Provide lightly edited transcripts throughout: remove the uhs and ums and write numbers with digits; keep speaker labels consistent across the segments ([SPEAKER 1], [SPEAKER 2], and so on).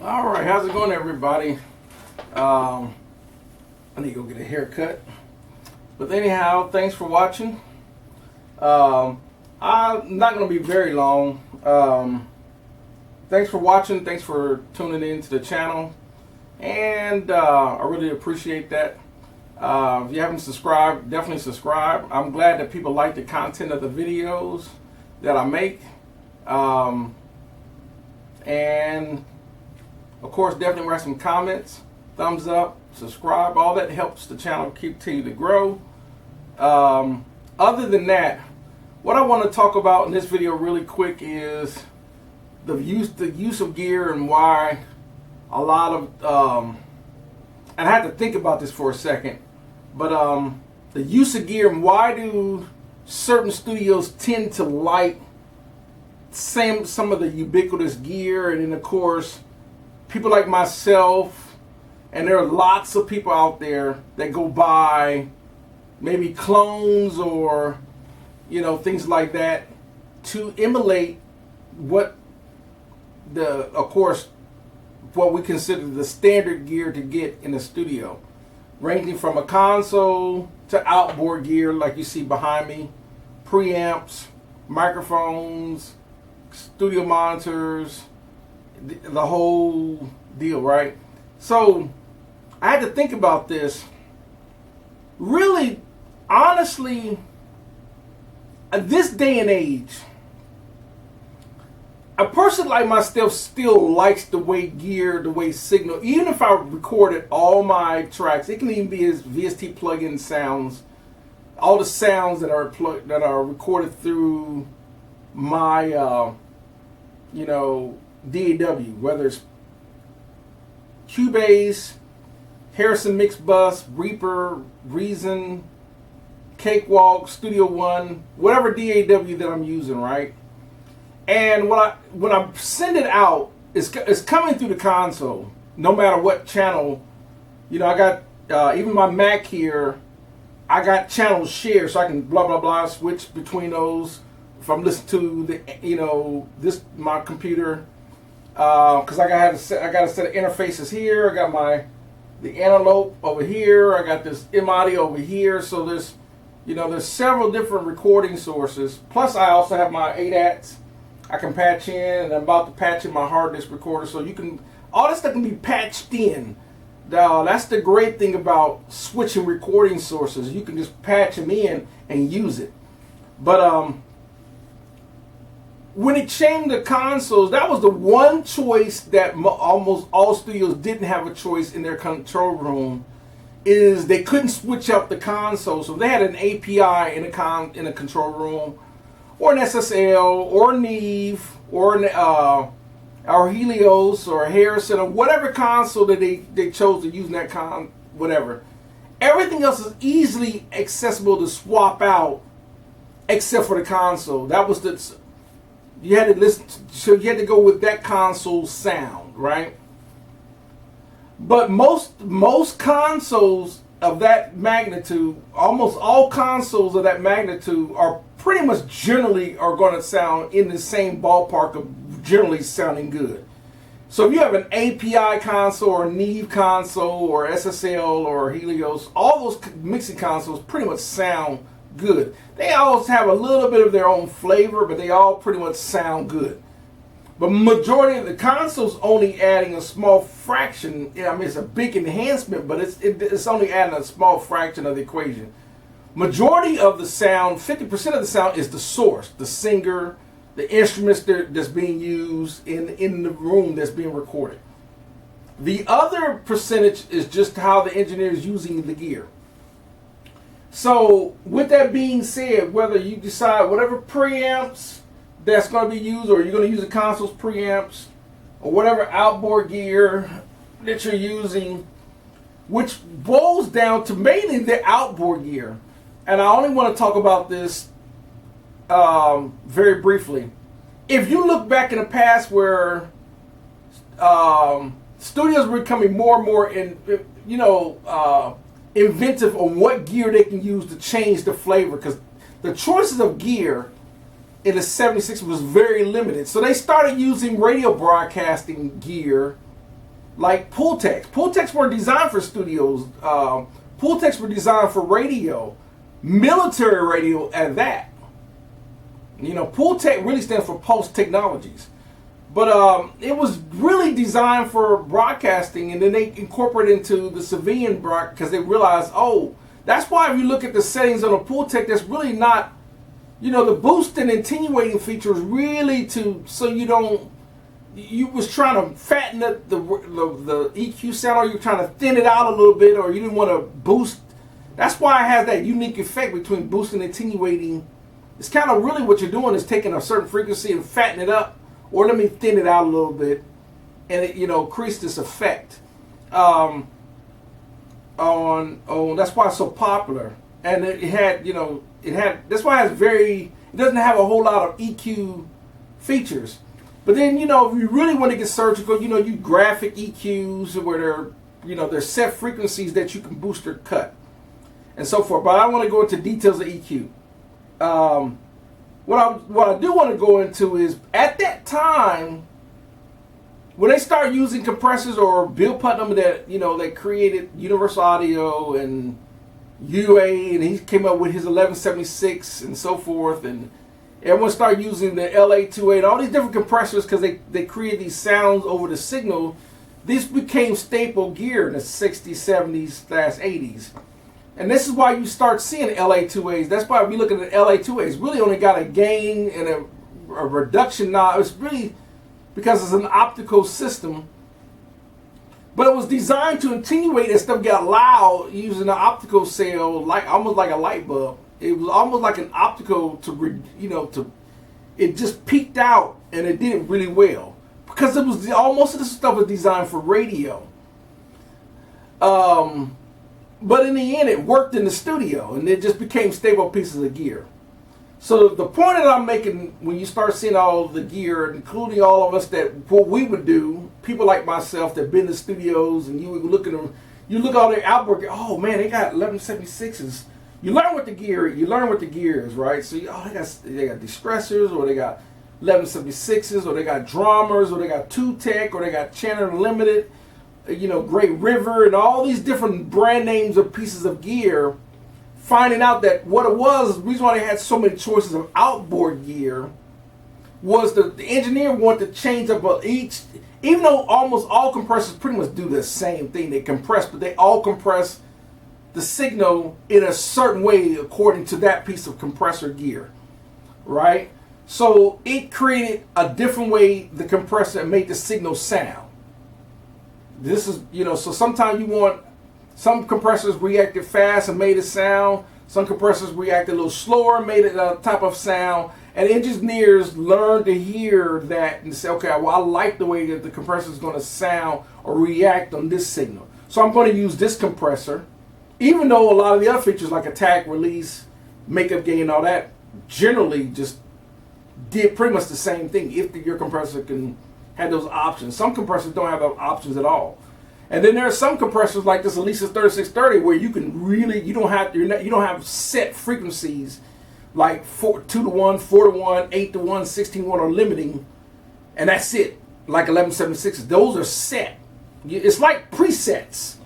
[SPEAKER 1] All right, how's it going, everybody? I need to go get a haircut. But anyhow, thanks for watching. I'm not going to be very long. Thanks for watching. Thanks for tuning in to the channel. And I really appreciate that. If you haven't subscribed, definitely subscribe. I'm glad that people like the content of the videos that I make. And of course, definitely write some comments, thumbs up, subscribe. All that helps the channel continue to grow. Other than that, what I want to talk about in this video really quick is the use of gear and why a lot of and I had to think about this for a second, but the use of gear and why do certain studios tend to like some of the ubiquitous gear, and then of course people like myself, and there are lots of people out there that go buy maybe clones or things like that to emulate what what we consider the standard gear to get in a studio, ranging from a console to outboard gear like you see behind me, preamps, microphones, studio monitors, the whole deal, right? So I had to think about this. Really, honestly, at this day and age, a person like myself still likes the way signal, even if I recorded all my tracks, it can even be as VST plugin sounds, all the sounds that are recorded through my DAW, whether it's Cubase, Harrison Mix Bus, Reaper, Reason, Cakewalk, Studio One, whatever DAW that I'm using, right? And when I send it out, it's coming through the console, no matter what channel. I got even my Mac here. I got channels shared, so I can blah blah blah switch between those. If I'm listening to my computer, because I got a set of interfaces here. I got the antelope over here. I got this M-Audio over here. So there's several different recording sources. Plus, I also have my ADATs. I can patch in, and I'm about to patch in my hard disk recorder. So all this stuff can be patched in. That's the great thing about switching recording sources. You can just patch them in and use it. But when it came to consoles, that was the one choice that almost all studios didn't have a choice in their control room, is they couldn't switch out the console. So they had an API in a control room, or an SSL, or Neve, or Helios, or Harrison, or whatever console that they chose to use in that whatever. Everything else is easily accessible to swap out, except for the console. That was you had to listen, so you had to go with that console sound, right? But most consoles of that magnitude, almost all consoles of that magnitude, are pretty much generally are going to sound in the same ballpark of generally sounding good. So if you have an API console or Neve console or SSL or Helios, all those mixing consoles pretty much sound good. They all have a little bit of their own flavor, but they all pretty much sound good. But majority of the consoles only adding a small fraction. I mean, it's a big enhancement, but it's only adding a small fraction of the equation. Majority of the sound, 50% of the sound, is the source, the singer, the instruments that's being used in the room that's being recorded. The other percentage is just how the engineer is using the gear. So with that being said, whether you decide whatever preamps that's going to be used, or you're going to use the console's preamps, or whatever outboard gear that you're using, which boils down to mainly the outboard gear. And I only want to talk about this very briefly. If you look back in the past where studios were becoming more and more inventive on what gear they can use to change the flavor, because the choices of gear in the 76 was very limited. So they started using radio broadcasting gear like Pultecs. Pultecs were designed for studios. Pultecs were designed for radio, military radio at that. You know, Pultec really stands for Pulse Technologies. But it was really designed for broadcasting, and then they incorporated into the civilian broadcast because they realized, oh, that's why if you look at the settings on a Pultec, that's really not, you know, the boost and attenuating feature is really so you don't, you was trying to fatten the EQ sound, or you're trying to thin it out a little bit, or you didn't want to boost. That's why it has that unique effect between boost and attenuating. It's kind of really what you're doing is taking a certain frequency and fatten it up, or let me thin it out a little bit, and it, you know, crease this effect. On that's why it's so popular, and it had, you know, that's why it doesn't have a whole lot of EQ features. But then, you know, if you really want to get surgical, you know, you graphic EQs where they're, you know, there's set frequencies that you can boost or cut, and so forth. But I don't want to go into details of EQ. What I do want to go into is, at that time, when they started using compressors, or Bill Putnam, that, you know, they created Universal Audio and UA, and he came up with his 1176 and so forth, and everyone started using the LA2A and all these different compressors because they created these sounds over the signal. This became staple gear in the 60s, 70s, /80s. And this is why you start seeing LA2As. That's why we look at the LA2As. Really only got a gain and a reduction knob. It's really because it's an optical system. But it was designed to attenuate as stuff got loud using an optical cell, like almost like a light bulb. It was almost like an optical it just peaked out, and it did it really well because it was most of this stuff was designed for radio. But in the end, it worked in the studio, and it just became stable pieces of gear. So the point that I'm making, when you start seeing all of the gear, including all of us, that what we would do, people like myself that been in the studios, and you would look at them, you look at all their outboard, oh man, they got 1176s. You learn what the gear is, right? So they got distressors, or they got 1176s, or they got drummers, or they got 2-Tech, or they got Channer Limited, you know, Great River, and all these different brand names of pieces of gear, finding out that what it was, the reason why they had so many choices of outboard gear was the engineer wanted to change up each, even though almost all compressors pretty much do the same thing. They compress, but they all compress the signal in a certain way according to that piece of compressor gear, right? So it created a different way the compressor made the signal sound. This is, you know, so sometimes you want, some compressors reacted fast and made it sound. Some compressors reacted a little slower, made it a type of sound. And engineers learn to hear that and say, okay, well, I like the way that the compressor is going to sound or react on this signal. So I'm going to use this compressor, even though a lot of the other features like attack, release, makeup gain, and all that generally just did pretty much the same thing if your compressor can have those options. Some compressors don't have those options at all. And then there are some compressors like this Alesis 3630 where you can really, you don't have set frequencies like 2-to-1, 4-to-1, 8-to-1, 16-to-1 or limiting, and that's it. Like 1176s, those are set. It's like presets,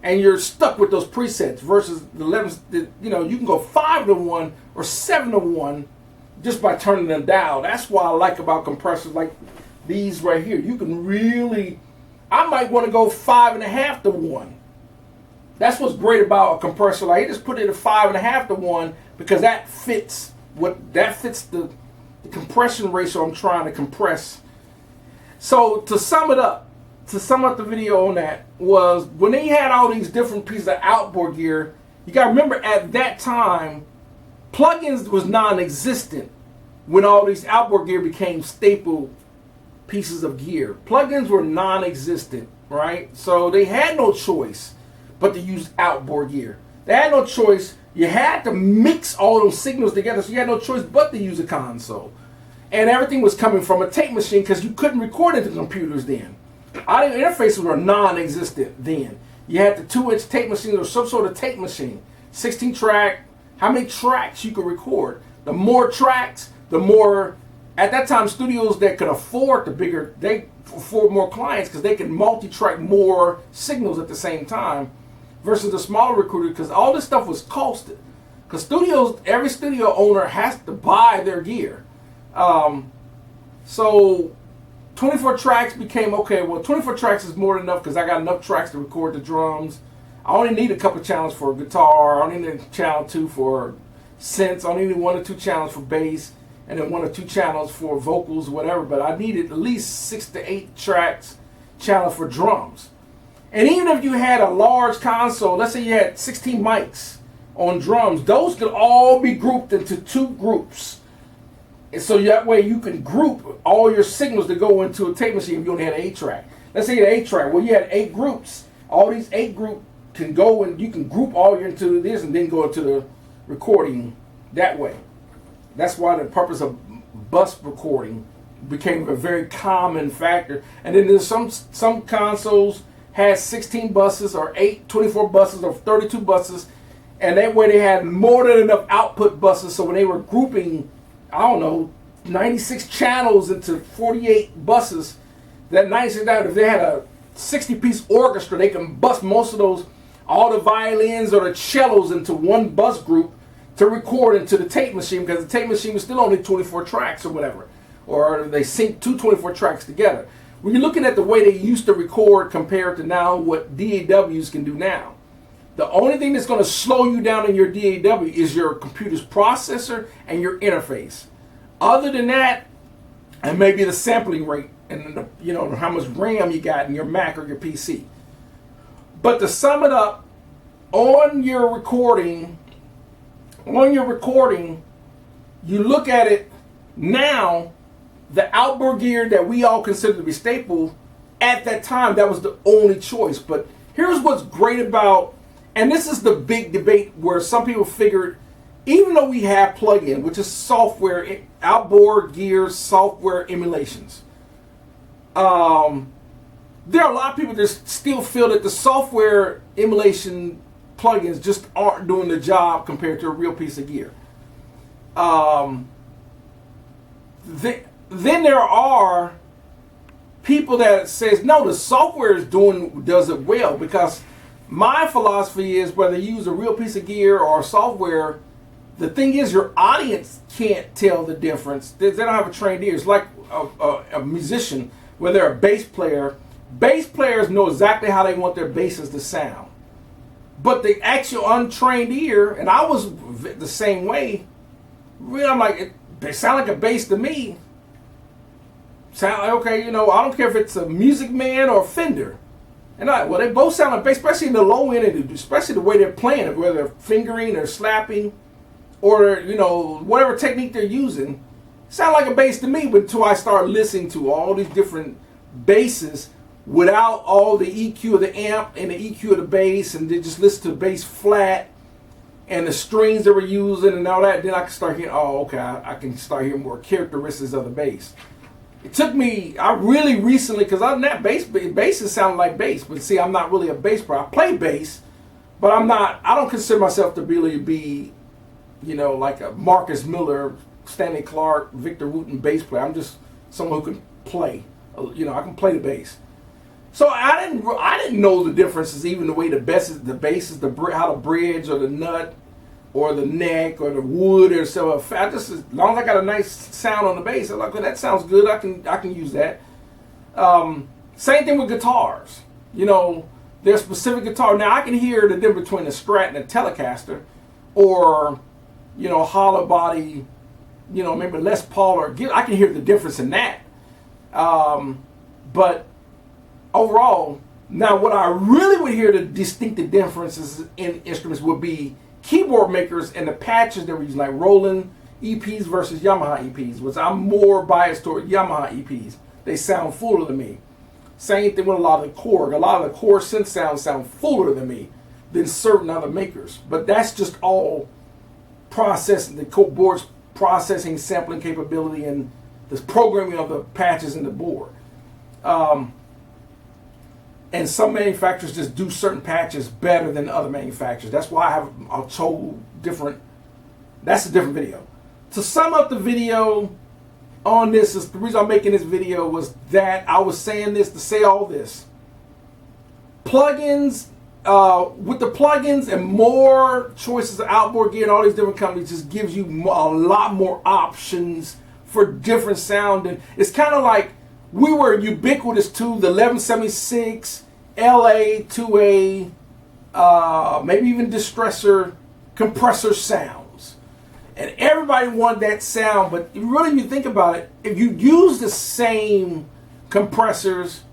[SPEAKER 1] and you're stuck with those presets. Versus the 11, you know, you can go 5-to-1 or 7-to-1 just by turning them down. That's what I like about compressors like these right here. You can really, I might want to go 5.5-to-1. That's what's great about a compressor. Like, you just put it at 5.5-to-1 because that fits the compression ratio I'm trying to compress. So to sum up the video on that was, when they had all these different pieces of outboard gear, you got to remember at that time, plugins was non-existent when all these outboard gear became staple pieces of gear. Plugins were non-existent, right? So they had no choice but to use outboard gear. They had no choice. You had to mix all those signals together, so you had no choice but to use a console. And everything was coming from a tape machine because you couldn't record into computers then. Audio interfaces were non-existent then. You had the 2-inch tape machine or some sort of tape machine. 16 track, how many tracks you could record. The more tracks, the more at that time, studios that could afford they afford more clients because they can multi-track more signals at the same time versus the smaller recruiter, because all this stuff was costed. Because every studio owner has to buy their gear. So 24 tracks became, okay, well, 24 tracks is more than enough because I got enough tracks to record the drums. I only need a couple channels for guitar. I only need a channel 2 for synths. I only need 1 or 2 channels for bass, and then 1 or 2 channels for vocals, whatever. But I needed at least 6 to 8 tracks channel for drums. And even if you had a large console, let's say you had 16 mics on drums, those could all be grouped into 2 groups. And so that way you can group all your signals to go into a tape machine if you only had an 8-track. Let's say you had an 8-track. Well, you had 8 groups. All these 8 groups can go, and you can group all your into this and then go into the recording that way. That's why the purpose of bus recording became a very common factor. And then there's some consoles had 16 buses or 24 buses or 32 buses, and that way they had more than enough output buses. So when they were grouping, I don't know, 96 channels into 48 buses, that 96 if they had a 60-piece orchestra, they can bust most of those, all the violins or the cellos into one bus group to record into the tape machine, because the tape machine was still only 24 tracks or whatever, or they sync 24 tracks together. When you're looking at the way they used to record compared to now what DAWs can do now, the only thing that's going to slow you down in your DAW is your computer's processor and your interface. Other than that, and maybe the sampling rate and how much RAM you got in your Mac or your PC. But to sum it up, on your recording, you look at it now, the outboard gear that we all consider to be staple, at that time, that was the only choice. But here's what's great about, and this is the big debate where some people figured, even though we have plug-in, which is software, outboard gear software emulations, there are a lot of people that still feel that the software emulation plugins just aren't doing the job compared to a real piece of gear. Then there are people that says, no, the software does it well, because my philosophy is whether you use a real piece of gear or software, the thing is your audience can't tell the difference. They don't have a trained ear. It's like a musician, whether they're a bass player. Bass players know exactly how they want their basses to sound. But the actual untrained ear, and I was the same way, really, I'm like, they sound like a bass to me. Sound like, okay, I don't care if it's a Music Man or a Fender. And they both sound like bass, especially in the low end, and especially the way they're playing it, whether they're fingering or slapping, or whatever technique they're using. Sound like a bass to me, but until I start listening to all these different basses without all the EQ of the amp and the EQ of the bass, and then just listen to the bass flat and the strings that we're using and all that, then I can start hearing, I can start hearing more characteristics of the bass. It took me, I really recently, because other than that, basses sound like bass, but see, I'm not really a bass player. I play bass, but I don't consider myself to really be, like a Marcus Miller, Stanley Clarke, Victor Wooten bass player. I'm just someone who can play. I can play the bass. So I didn't know the differences, even the way the bass is, how the bridge or the nut or the neck or the wood or so. As long as I got a nice sound on the bass, I'm like, well, that sounds good. I can use that. Same thing with guitars. There's specific guitar. Now I can hear the difference between a Strat and a Telecaster, or hollow body. Maybe Les Paul or I can hear the difference in that. But overall, now what I really would hear the distinctive differences in instruments would be keyboard makers and the patches they were using, like Roland EPs versus Yamaha EPs, which I'm more biased toward Yamaha EPs. They sound fuller than me. Same thing with a lot of the Korg. A lot of the Korg synth sound fuller than me than certain other makers. But that's just all processing, the board's processing, sampling capability, and the programming of the patches in the board. And some manufacturers just do certain patches better than other manufacturers. That's why I have a total different, that's a different video. To sum up the video, on this is the reason I'm making this video was that I was saying this to say all this. Plugins, with the plugins and more choices of outboard gear and all these different companies just gives you a lot more options for different sounding. It's kind of like we were ubiquitous to the 1176, LA 2A, maybe even distressor compressor sounds. And everybody wanted that sound, but really when you think about it, if you use the same compressors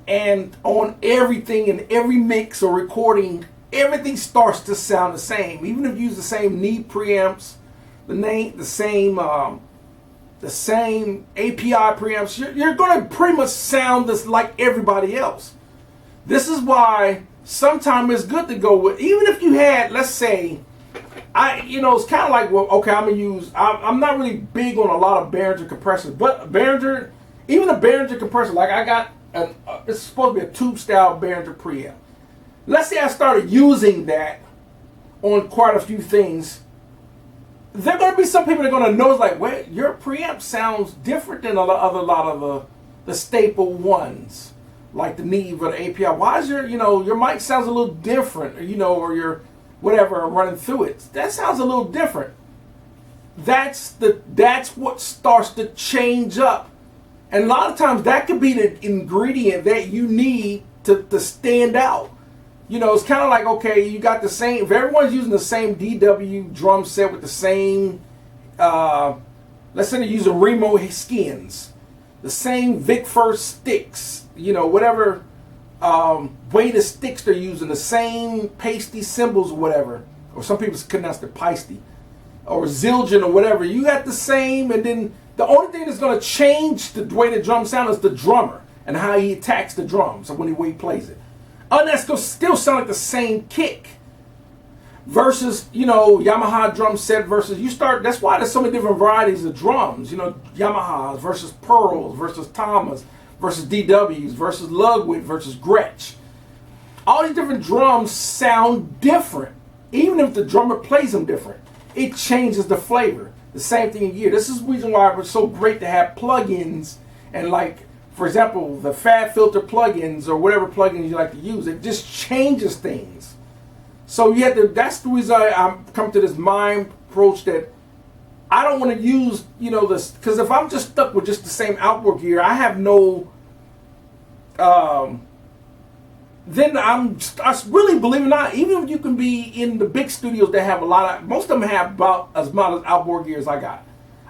[SPEAKER 1] and on everything in every mix or recording, everything starts to sound the same. Even if you use the same Neve preamps, the same API preamps, you're going to pretty much sound just like everybody else. This is why sometimes it's good to go with, even if you had, let's say, it's kind of like, well, okay, I'm not really big on a lot of Behringer compressors, but Behringer, even a Behringer compressor, like I got, it's supposed to be a tube style Behringer preamp. Let's say I started using that on quite a few things. There are going to be some people that are going to notice, like, well, your preamp sounds different than a lot of the staple ones, like the Neve or the API. Why is your mic sounds a little different, or your whatever running through it? That sounds a little different. That's what starts to change up. And a lot of times that could be the ingredient that you need to stand out. It's kind of like, okay, you got the same, if everyone's using the same DW drum set with the same, let's say they're using Remo skins, the same Vic First sticks, whatever weight of sticks they're using, the same pasty cymbals or whatever, or some people pronounce it pasty, or Zildjian or whatever. You got the same, and then the only thing that's going to change the way the drum sounds is the drummer and how he attacks the drums or when he plays it. And that's going to still sound like the same kick. Versus, Yamaha drum set versus, that's why there's so many different varieties of drums. Yamahas versus Pearls versus Tamas versus DWs versus Ludwig versus Gretsch. All these different drums sound different. Even if the drummer plays them different, it changes the flavor. The same thing in gear. This is the reason why it was so great to have plugins and, like, for example, the Fab Filter plugins or whatever plugins you like to use. It just changes things. So that's the reason I'm come to this mind approach that I don't want to use, this, because if I'm just stuck with just the same outboard gear, I have no, then I really believe it or not, even if you can be in the big studios that have most of them have about as much as outboard gear as I got.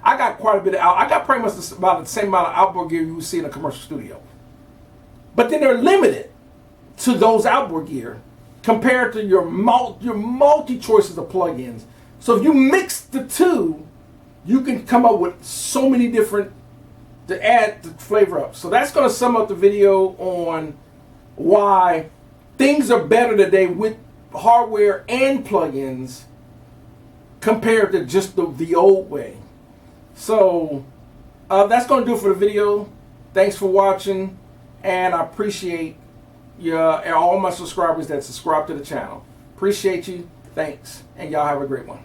[SPEAKER 1] I got quite a bit I got pretty much about the same amount of outboard gear you would see in a commercial studio. But then they're limited to those outboard gear compared to your multi choices of plugins. So if you mix the two, you can come up with so many different to add the flavor up. So that's going to sum up the video on why things are better today with hardware and plugins compared to just the old way. So that's going to do it for the video. Thanks for watching, and I appreciate all my subscribers that subscribe to the channel. Appreciate you. Thanks, and y'all have a great one.